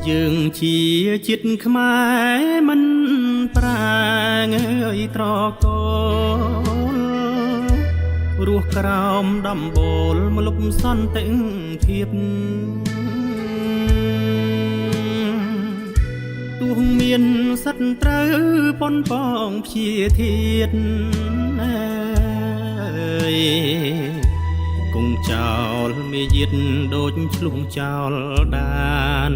យើងជាជាតិខ្មែរមិនប្រាងើយត្រកូលរស់ក្រោមដំបូលមលុបសន្តិភាពទោះមានសត្រូវប៉ុនប៉ងព្យាធាតគង់ចោលមេយិតដូចឆ្លុះចោលដាន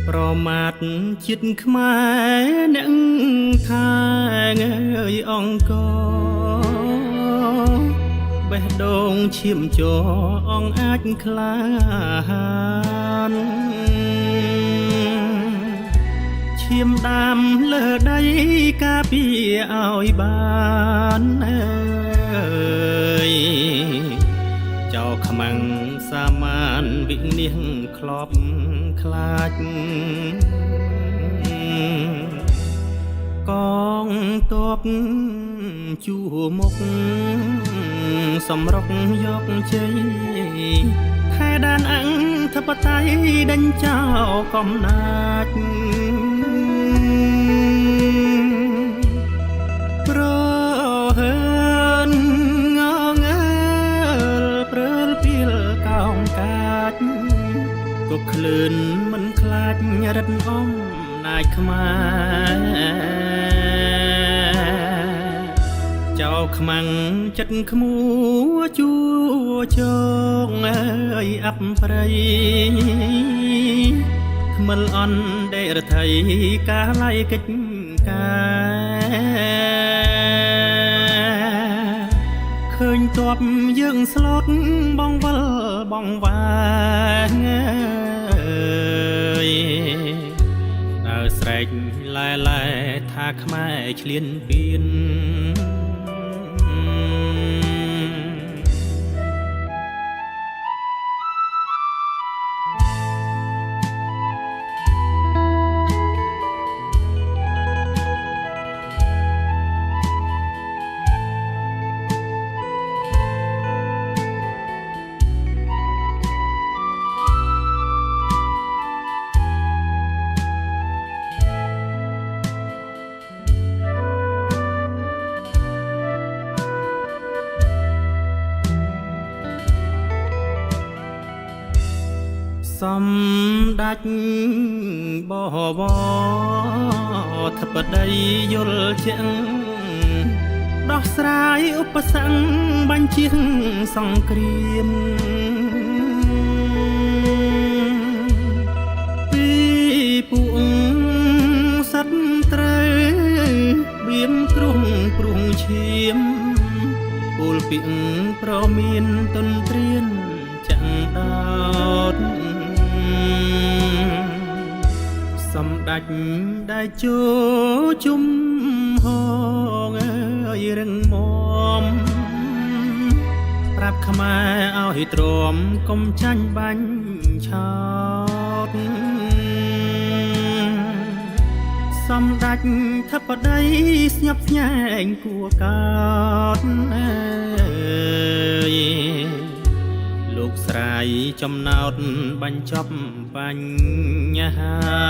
ប្រមាថជាតិខ្មែរអ្នកថាងើយអង្គរបេះដូងឈាមជ័រអងអាចក្លាហានឈាមដាំលើដីការពារឲ្យបានចៅខ្មាំងសាមានវិនិច្ឆ័យក្លប់ខ្លាចកងទ័ពជួមុខសម្រុកយកជ័យខែដានអង្គធិបតេយ្យដេញចោលកំណាចប្រហើនងងើលព្រើលពីលកោងកាចក៏ក្លឿនមិនខ្លាចរិទ្ធអំណាចខ្មែរចៅខ្មាំងចិត្តក្មួជួចងអើយអបព្រៃខ្មិលអន់ដេរថៃកាល័យកិច្ចការឃើញទ័ពយើងស្លុតបងវល់បងវាដើរស្រែកឡែថាខ្មែរឆ្លៀនពៀនសម្ដេចបវរធិបតីយល់ជាងដោះស្រាយឧបសគ្គបញ្ជាសង្គ្រាមពីពួកសត្រូវបៀមគ្រោះព្រួងឈាមពលពីប្រមានទន្ទ្រានចាំងដោតសម្ដេចដែលជួជុំហងអើយរឹងមាំប្រាប់ខ្មែរឲ្យទ្រាំកុំចាញ់បាញ់ឆោតសម្ដេចធិបតីស្ញប់ស្ញែងគួរកោតលោកស្រីចំណោតបញ្ចប់បញ្ហា